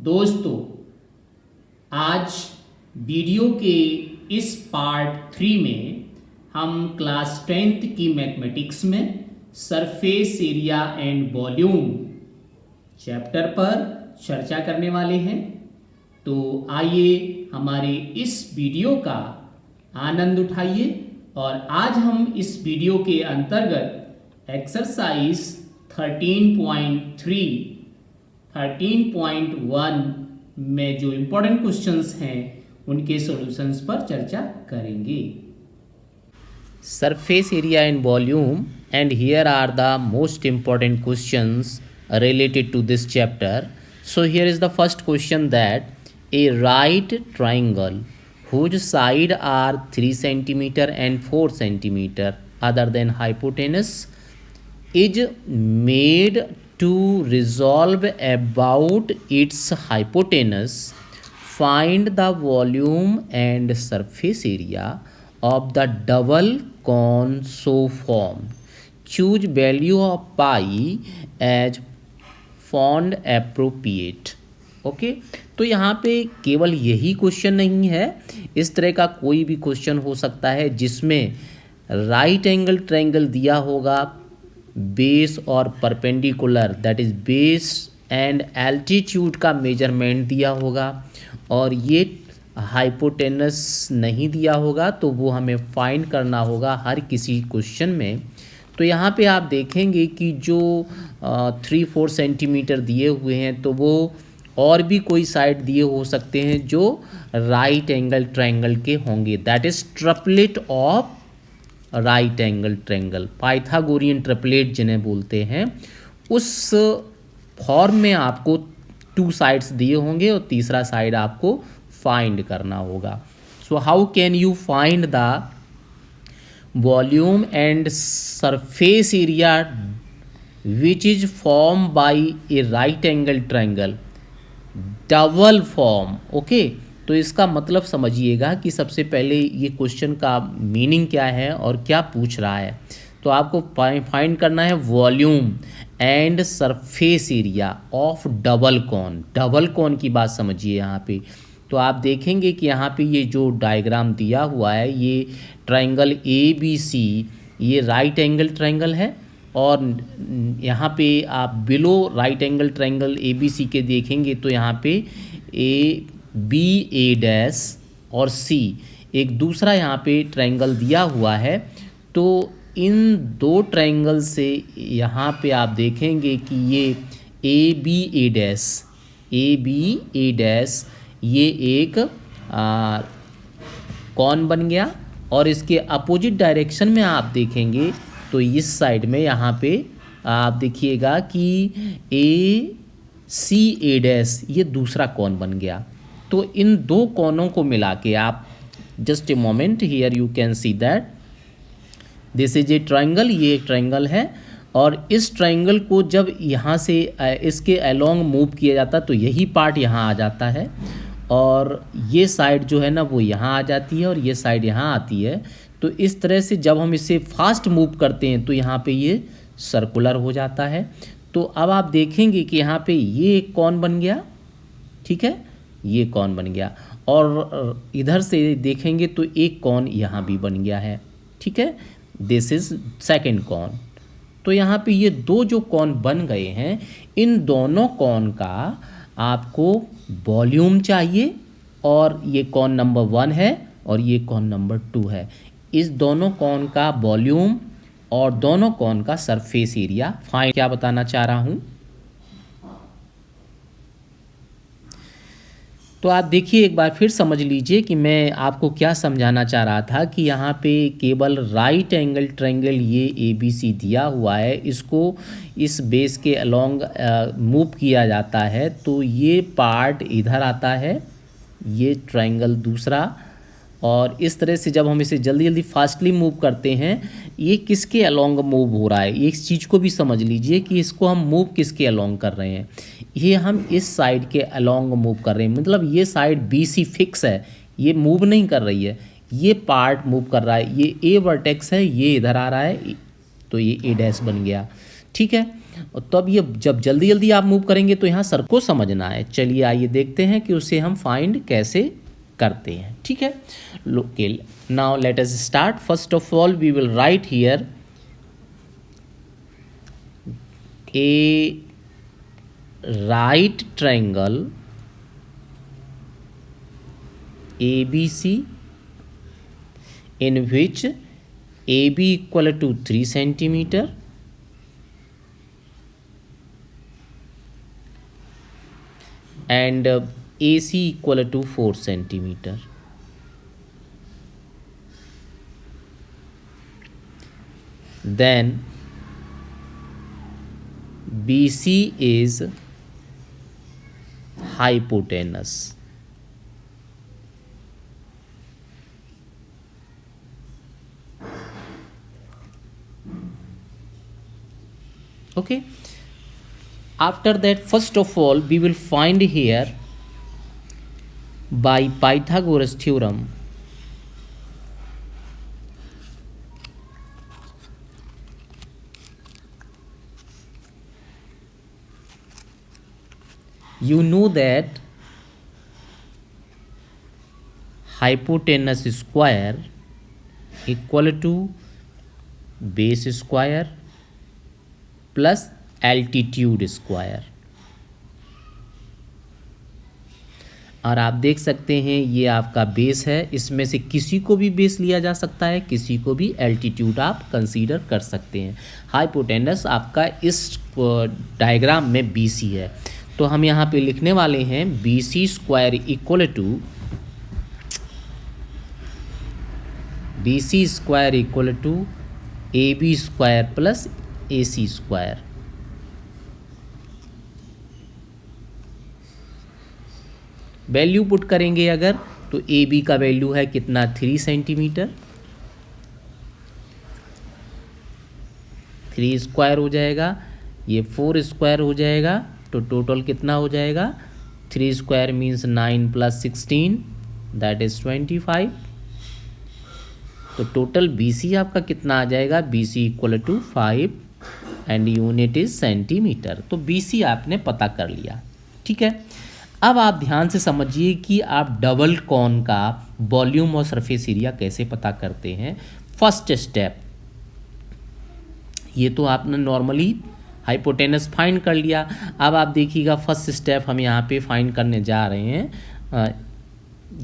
दोस्तों, आज वीडियो के इस पार्ट 3 में हम क्लास 10th की मैथमेटिक्स में surface area and volume chapter पर चर्चा करने वाले हैं। तो आइए हमारे इस वीडियो का आनंद उठाइए और आज हम इस वीडियो के अंतर्गत एक्सरसाइज 13.3 13.1 में जो इम्पोर्टेंट क्वेश्चंस हैं उनके सॉल्यूशंस पर चर्चा करेंगे। Surface area and volume, and here are the most important questions related to this chapter. So here is the first question, that a right triangle whose side are 3 centimeter and 4 centimeter other than hypotenuse is made to resolve about its hypotenuse. Find the volume and surface area of the double cone so formed. Choose value of pi as found appropriate. Okay तो यहाँ पे केवल यही question नहीं है, इस तरह का कोई भी क्वेश्चन हो सकता है जिसमें राइट एंगल ट्रायंगल दिया होगा, बेस और perpendicular that is base and altitude का मेजरमेंट दिया होगा और ये हाइपोटेनस नहीं दिया होगा, तो वो हमें फाइंड करना होगा हर किसी क्वेश्चन में। तो यहाँ पे आप देखेंगे कि जो 3-4 सेंटीमीटर दिए हुए हैं तो वो और भी कोई साइड दिए हो सकते हैं जो राइट एंगल ट्रायंगल के होंगे, that is triplet of right angle triangle, Pythagorean triplet जिन्हें बोलते हैं, उस फॉर्म में आपको 2 साइड्स दिए होंगे और तीसरा साइड आपको फाइंड करना होगा। So how can you find the volume and surface area which is form by A right angle triangle double form. Okay, तो इसका मतलब समझिएगा कि सबसे पहले ये क्वेश्चन का मीनिंग क्या है और क्या पूछ रहा है। तो आपको फाइंड करना है volume and surface area of double cone. Double cone की बात समझिए यहाँ पे। तो आप देखेंगे कि यहाँ पे ये जो डायग्राम दिया हुआ है, ये ट्रायंगल ABC, ये राइट एंगल ट्रायंगल है और यहाँ पे आप below right angle triangle ABC के देखेंगे तो यहाँ पे ABA' और C एक दूसरा यहाँ पे ट्रायंगल दिया हुआ है। तो इन दो ट्रायंगल से यहाँ पे आप देखेंगे कि ये ABA' ये एक कॉन बन गया और इसके अपोजिट डायरेक्शन में आप देखेंगे तो इस साइड में यहाँ पे आप देखिएगा कि ACA' ये दूसरा कॉन बन गया। तो इन दो कॉनों को मिला के आप just a moment, here you can see that this is a triangle, ये एक ट्रायंगल है और इस ट्रायंगल को जब यहाँ से इसके अलोंग मूव किया जाता है तो यही पार्ट यहाँ आ जाता है और ये साइड जो है ना वो यहाँ आ जाती है और ये साइड यहाँ आती है। तो इस तरह से जब हम इसे फास्ट मूव करते हैं तो यहाँ पे ये सर्कुलर हो जाता है। तो अब आप देखेंगे कि यहाँ पे ये एक कॉन बन गया, ठीक है, ये कॉन बन गया और इधर से देखेंगे तो एक कॉन यहाँ भी बन गया है, ठीक है, दिस इज सेकेंड कॉन। तो यहाँ पे ये दो जो कॉन बन गए हैं, इन दोनों कॉन का आपको वॉल्यूम चाहिए और ये कॉन नंबर 1 है और ये कॉन नंबर 2 है। इस दोनों कॉन का वॉल्यूम और दोनों कॉन का सरफेस एरिया फाइंड क्या बताना चाह रहा हूँ। तो आप देखिए एक बार फिर समझ लीजिए कि मैं आपको क्या समझाना चाह रहा था कि यहाँ पे केवल राइट एंगल ट्रायंगल ये ABC दिया हुआ है, इसको इस बेस के अलोंग मूव किया जाता है तो ये पार्ट इधर आता है, ये ट्रायंगल दूसरा, और इस तरह से जब हम इसे जल्दी जल्दी फास्टली मूव करते हैं, ये किसके अलोंग मूव हो रहा है, इस चीज़ को भी समझ लीजिए कि इसको हम मूव किसके अलोंग कर रहे हैं। ये हम इस साइड के अलोंग मूव कर रहे हैं, मतलब ये साइड BC फिक्स है, ये मूव नहीं कर रही है, ये पार्ट मूव कर रहा है। ये A वर्टेक्स है, ये इधर आ रहा है तो ये A' बन गया, ठीक है। और तब ये जब जल्दी जल्दी आप मूव करेंगे तो यहाँ सर को समझना है। चलिए आइए देखते हैं कि उसे हम फाइंड कैसे करते हैं। ठीक है, okay, now let us start. First of all we will write here a right triangle ABC in which AB equal to 3 centimeter and AC equal to 4 centimeter. Then BC is hypotenuse. Okay, after that, first of all we will find here by Pythagoras theorem you know that hypotenuse square equal to base square plus altitude square. और आप देख सकते हैं ये आपका base है, इसमें से किसी को भी बेस लिया जा सकता है, किसी को भी एल्टीट्यूड आप कंसीडर कर सकते हैं। हाइपोटेनस आपका इस डायग्राम में BC है, तो हम यहाँ पे लिखने वाले हैं BC square equal to AB square plus AC square. Value put करेंगे अगर तो AB का वैल्यू है कितना 3 सेंटीमीटर, 3 स्क्वायर हो जाएगा, ये 4 स्क्वायर हो जाएगा, तो टोटल कितना हो जाएगा 3 square means 9 plus 16 that is 25। तो टोटल BC आपका कितना आ जाएगा, BC equal to 5 and unit is centimetre. तो BC आपने पता कर लिया। ठीक है, अब आप ध्यान से समझिए कि आप डबल कॉन का वॉल्यूम और सरफेस एरिया कैसे पता करते हैं। फर्स्ट स्टेप, ये तो आपने नॉर्मली हाइपोटेनस फाइंड कर लिया। अब आप देखिएगा फर्स्ट स्टेप हम यहाँ पे फाइंड करने जा रहे हैं।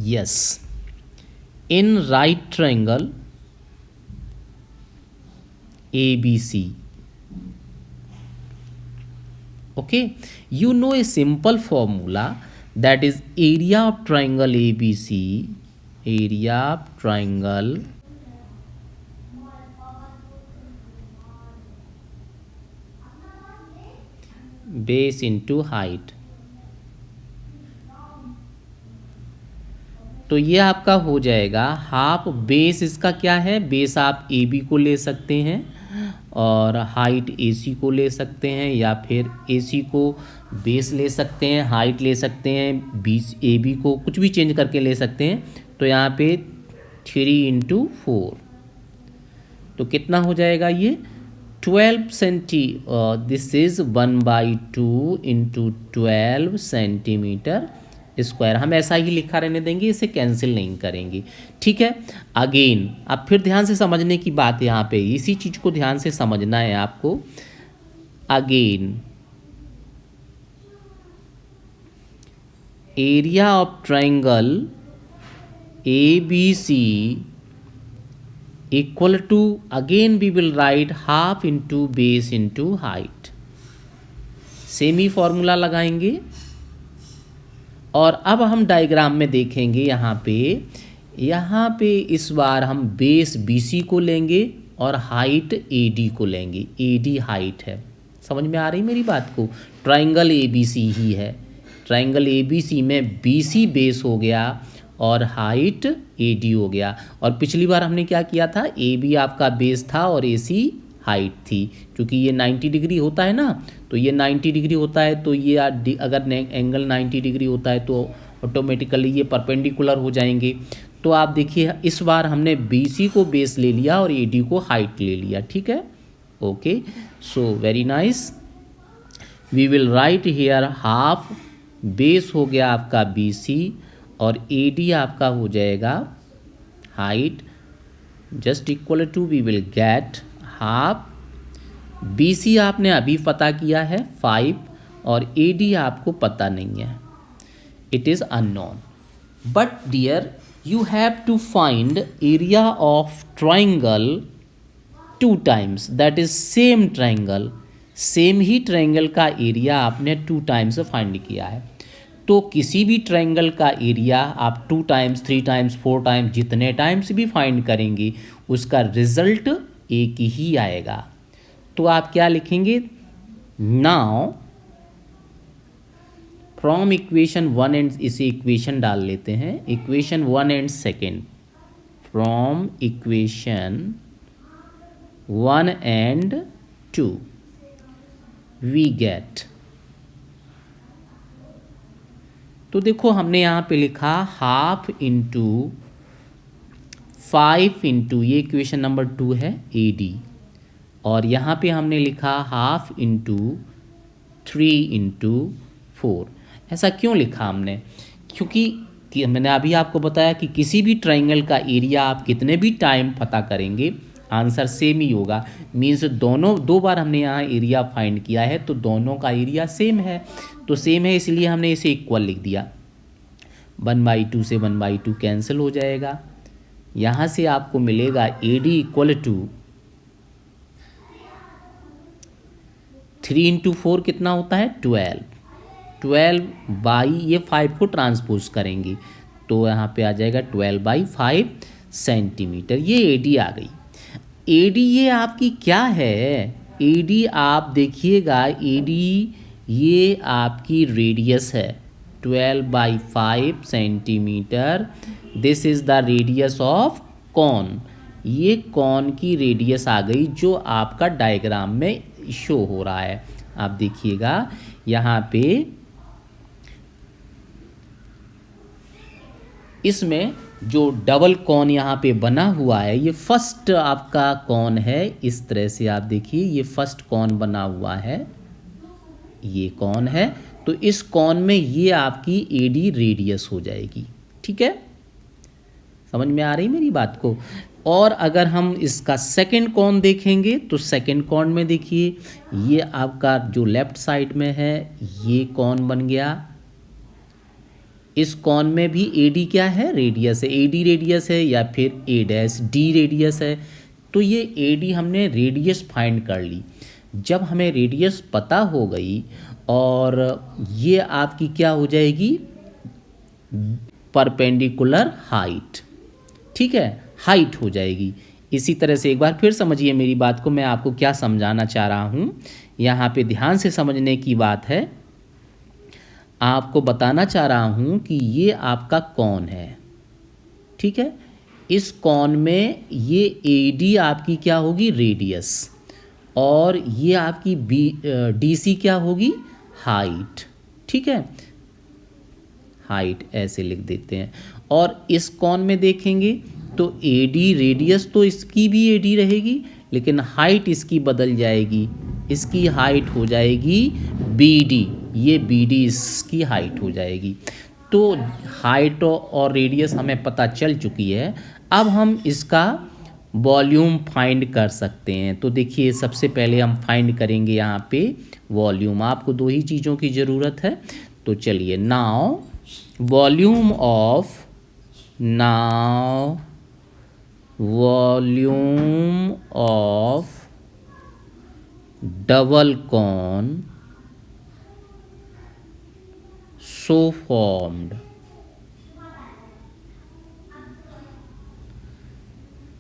Yes, in right triangle ABC, okay, you know a simple formula, that is area of triangle ABC, area of triangle base into height। तो ये आपका हो जाएगा हाफ। बेस इसका क्या है, बेस आप AB को ले सकते हैं और हाइट AC को ले सकते हैं, या फिर AC को बेस ले सकते हैं, हाइट ले सकते हैं, AB को कुछ भी चेंज करके ले सकते हैं। तो यहाँ पे 3 × 4 तो कितना हो जाएगा ये 12 centi, this is 1/2 × 12 centimetre square. हम ऐसा ही लिखा रहने देंगे, इसे कैंसिल नहीं करेंगे। ठीक है, अगेन अब फिर ध्यान से समझने की बात यहाँ पे, इसी चीज को ध्यान से समझना है आपको। Again area of triangle ABC equal to, again we will write half into base into height. Same ही फॉर्मूला लगाएंगे और अब हम डायग्राम में देखेंगे यहाँ पे इस बार हम बेस BC को लेंगे और हाइट AD को लेंगे। AD हाइट है, समझ में आ रही मेरी बात को। ट्रायंगल ABC ही है, ट्रायंगल ABC में BC बेस हो गया और हाइट AD हो गया। और पिछली बार हमने क्या किया था, AB आपका बेस था और AC हाइट थी। क्योंकि ये 90 डिग्री होता है ना, तो ये 90 डिग्री होता है, तो ये अगर एंगल 90 डिग्री होता है तो ऑटोमेटिकली ये परपेंडिकुलर हो जाएंगे। तो आप देखिए इस बार हमने BC को बेस ले लिया और AD को हाइट ले लिया। ठीक है, okay, so very nice. We will write here half, base हो गया आपका BC और AD आपका हो जाएगा height, just equal to we will get half, BC आपने अभी पता किया है 5 और AD आपको पता नहीं है, it is unknown. But dear, you have to find area of triangle 2 times, that is same triangle, same he triangle का एरिया आपने 2 टाइम्स फाइंड किया है। तो किसी भी ट्रायंगल का एरिया आप 2 टाइम्स 3 टाइम्स 4 टाइम्स जितने टाइम्स भी फाइंड करेंगे उसका रिजल्ट एक ही आएगा। तो आप क्या लिखेंगे, नाउ फ्रॉम इक्वेशन 1 एंड, इसे इक्वेशन डाल लेते हैं, equation 1 and second, from equation 1 and 2 we get, तो देखो हमने यहाँ पे लिखा हाफ इंटू 5 इंटू, ये इक्वेशन नंबर 2 है AD, और यहाँ पे हमने लिखा हाफ इंटू 3 इंटू 4। ऐसा क्यों लिखा हमने, क्योंकि मैंने अभी आपको बताया कि किसी भी ट्रायंगल का एरिया आप कितने भी टाइम पता करेंगे आंसर सेम ही होगा। मीन्स दोनों 2 बार हमने यहाँ एरिया फाइंड किया है तो दोनों का एरिया सेम है, तो सेम है इसलिए हमने इसे इक्वल लिख दिया। 1/2 से 1/2 कैंसिल हो जाएगा, यहाँ से आपको मिलेगा AD इक्वल टू 3 इंटू 4 कितना होता है 12 बाई, ये 5 को ट्रांसपोज करेंगे तो यहाँ पे आ जाएगा 12/5 सेंटीमीटर, ये AD आ गई। AD ये आपकी क्या है, AD आप देखिएगा, AD ये आपकी रेडियस है 12/5 centimetre, this is the radius of cone, ये कॉन की रेडियस आ गई जो आपका डायग्राम में शो हो रहा है। आप देखिएगा यहाँ पे इसमें जो डबल कॉन यहाँ पे बना हुआ है ये फर्स्ट आपका कॉन है, इस तरह से आप देखिए ये फर्स्ट कॉन बना हुआ है, ये कॉन है, तो इस कॉन में ये आपकी AD रेडियस हो जाएगी। ठीक है, समझ में आ रही मेरी बात को। और अगर हम इसका सेकंड कॉन देखेंगे तो सेकंड कॉन में देखिए ये आपका जो लेफ्ट साइड में है ये कॉन बन गया, इस कॉन में भी AD क्या है, रेडियस है, AD रेडियस है या फिर A'D रेडियस है, तो ये AD हमने रेडियस फाइंड कर ली। जब हमें रेडियस पता हो गई और ये आपकी क्या हो जाएगी, परपेंडिकुलर हाइट, ठीक है, हाइट हो जाएगी। इसी तरह से एक बार फिर समझिए मेरी बात को, मैं आपको क्या समझाना चाह रहा हूँ, यहाँ पे ध्यान से समझने की बात है। आपको बताना चाह रहा हूँ कि ये आपका कॉन है, ठीक है, इस कॉन में ये AD आपकी क्या होगी, रेडियस, और ये आपकी DC क्या होगी, हाइट। ठीक है, हाइट ऐसे लिख देते हैं। और इस कॉन में देखेंगे तो AD रेडियस तो इसकी भी AD रहेगी लेकिन हाइट इसकी बदल जाएगी, इसकी हाइट हो जाएगी BD, ये BD इसकी हाइट हो जाएगी। तो हाइट और रेडियस हमें पता चल चुकी है, अब हम इसका वॉल्यूम फाइंड कर सकते हैं। तो देखिए सबसे पहले हम फाइंड करेंगे यहाँ पे वॉल्यूम, आपको 2 ही चीज़ों की ज़रूरत है। तो चलिए, now volume of double cone so formed,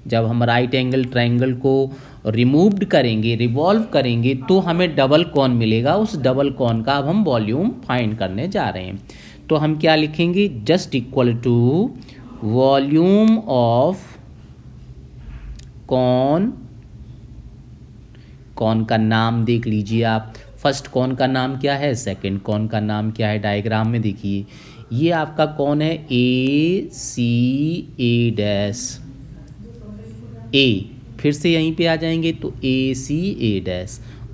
जब हम राइट एंगल ट्रायंगल को रिमूव्ड करेंगे, रिवॉल्व करेंगे, तो हमें डबल कॉन मिलेगा। उस डबल कॉन का अब हम वॉल्यूम फाइंड करने जा रहे हैं। तो हम क्या लिखेंगे, just equal to volume of cone, cone का नाम देख लीजिए आप, फर्स्ट कॉन का नाम क्या है, सेकंड कॉन का नाम क्या है, डायग्राम में देखिए ये आपका कॉन है A फिर से यहीं पे आ जाएंगे तो AC A,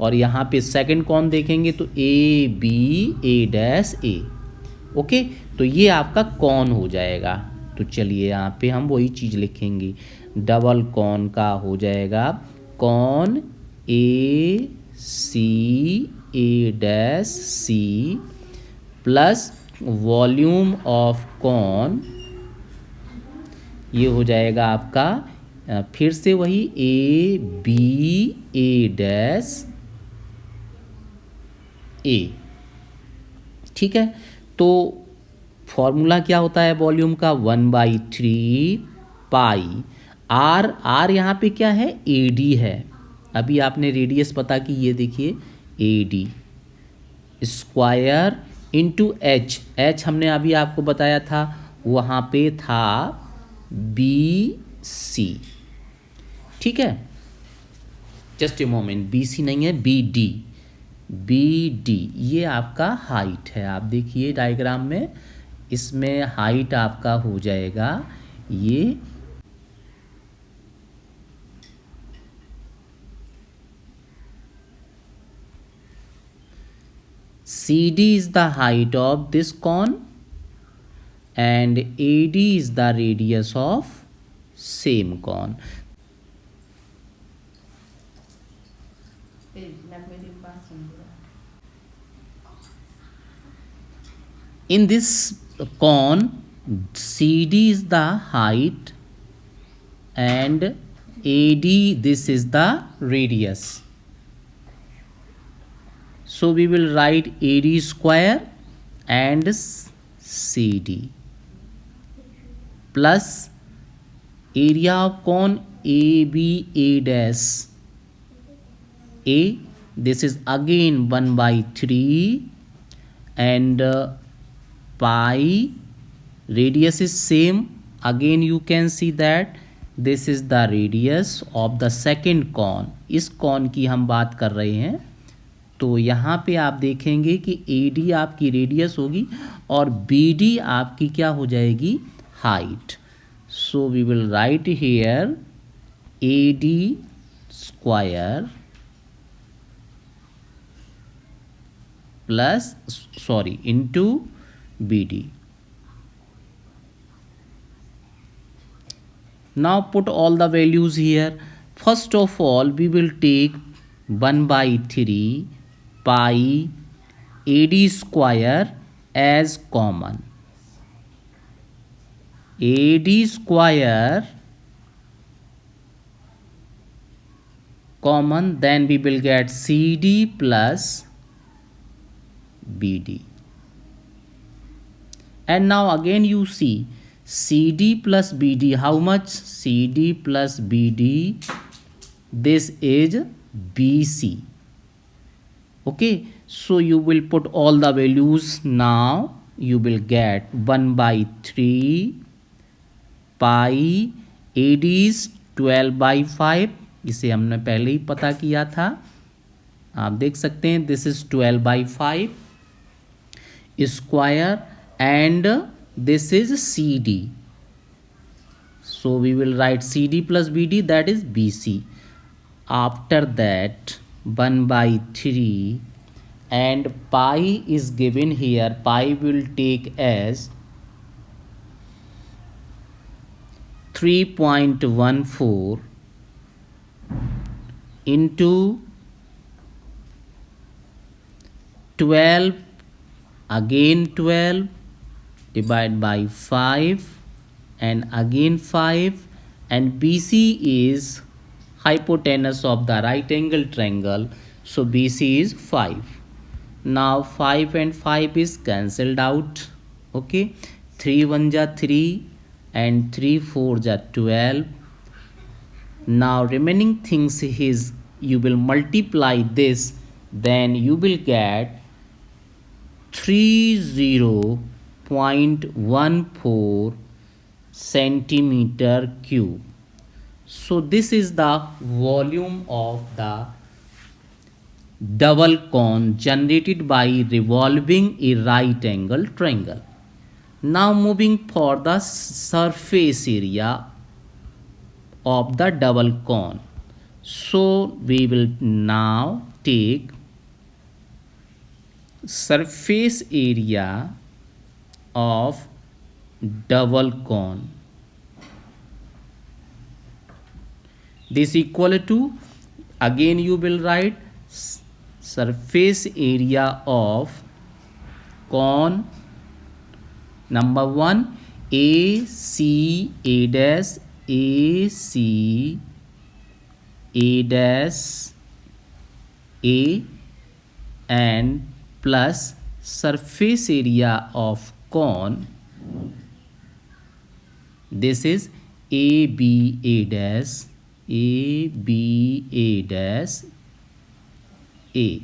और यहाँ पे सेकंड कॉन देखेंगे तो A B A dash A. Okay, तो ये आपका कॉन हो जाएगा। तो चलिए यहाँ पे हम वही चीज़ लिखेंगे, डबल कॉन का हो जाएगा cone A C A dash C plus volume of cone, ये हो जाएगा आपका फिर से वही ए बी ए डैश ए। ठीक है, तो फॉर्मूला क्या होता है वॉल्यूम का, 1/3 पाई आर। आर यहाँ पे क्या है, ए डी है। अभी आपने रेडियस पता की, ये देखिए A D square into H. H हमने अभी आपको बताया था, वहाँ पे था बी सी। ठीक है, just a moment, B C नहीं है, बी डी। बी डी ये आपका हाइट है। आप देखिए डायग्राम में, इसमें हाइट आपका हो जाएगा ये CD is the height of this cone and AD is the radius of same cone. In this cone, CD is the height and AD this is the radius. So we will write AD square and CD plus area of cone ABA dash A. This is again 1/3 and pi. Radius is same. Again you can see that this is the radius of the second cone. इस cone की हम बात कर रहे हैं। तो यहाँ पे आप देखेंगे कि AD आपकी रेडियस होगी और BD आपकी क्या हो जाएगी, height. So we will write here AD square plus into BD। Now put all the values here. First of all we will take 1/3 pi AD square as common. AD square common, then we will get CD plus BD. And now again you see CD plus BD, how much, CD plus BD, this is BC. Okay, so you will put all the values. Now you will get 1/3 pi AD is 12/5, इसे हमने पहले ही पता किया था, आप देख सकते हैं। This is 12/5 square and this is CD. So we will write CD plus BD, that is BC. After that 1/3 and pi is given here. Pi will take as 3.14 into 12, again 12 divide by 5 and again 5, and BC is hypotenuse of the right angle triangle, so BC is 5. Now 5 and 5 is cancelled out. Okay, 3 1 ja 3 and 3 4 ja 12. Now remaining things is you will multiply this, then you will get 30.14 centimeter cube. So this is the volume of the double cone generated by revolving a right angle triangle. Now moving for the surface area of the double cone. So we will now take surface area of double cone. This equal to, again you will write surface area of cone number 1 AC A dash AC A dash A and plus surface area of cone, this is AB A dash AB A dash A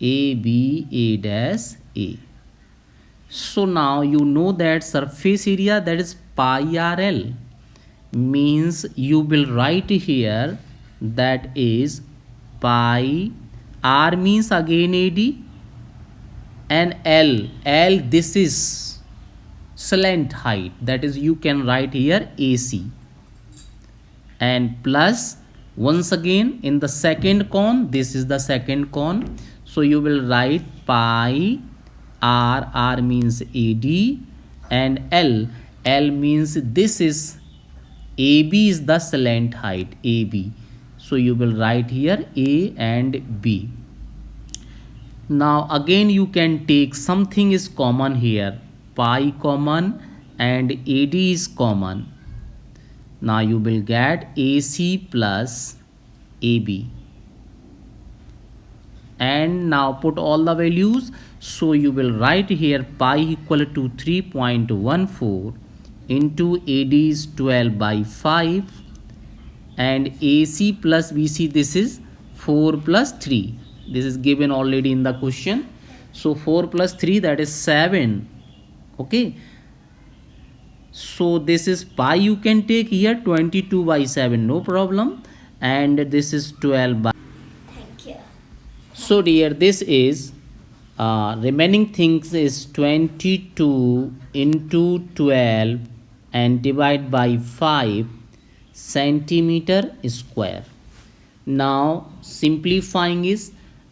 AB A dash A. So now you know that surface area, that is pi RL, means you will write here that is pi, R means again AD, and L this is slant height, that is you can write here AC, and plus once again in the second cone, this is the second cone, so you will write pi R means AD, and L means this is AB is the slant height AB, so you will write here A and B. Now again you can take something is common here, pi common and AD is common. Now you will get AC plus AB, and now put all the values. So you will write here pi equal to 3.14 into AD is 12 by 5, and AC plus BC, this is 4 plus 3, this is given already in the question. So 4 plus 3, that is 7. Okay, so this is pi, you can take here 22 by 7, no problem, and this is 12 by. Thank you. So dear, this is remaining things is 22 into 12 and divide by 5 centimeter square. Now simplifying is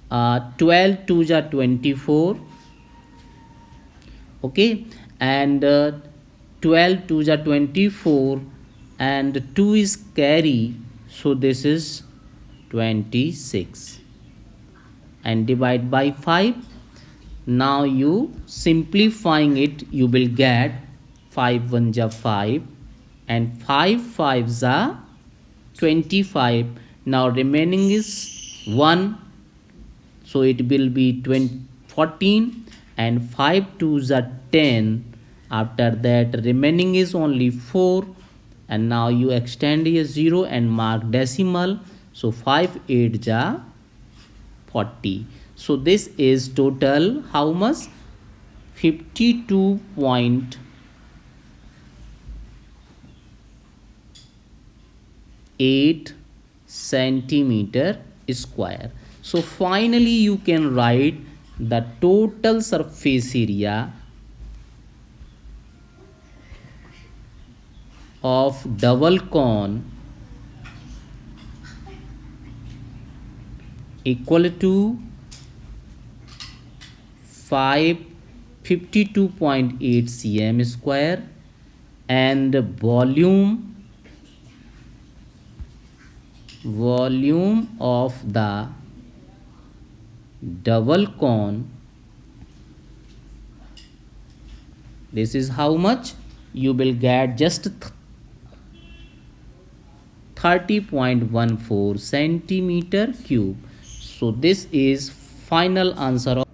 12 2 ja 24, okay, and 12 2 ja 24, and 2 is carry, so this is 26, and divide by 5. Now you simplifying it, you will get 5 1 ja 5 and 5 5 ja 25. Now remaining is 1, so it will be 14, and 5 2 ja 10. After that remaining is only 4, and now you extend a 0 and mark decimal, so 5 8 ja 40. So this is total how much? 52.8 centimeter square. So finally you can write the total surface area of double cone equal to 52.8 cm square, and volume of the double cone, this is how much? You will get just 30.14 centimeter cube. So this is final answer of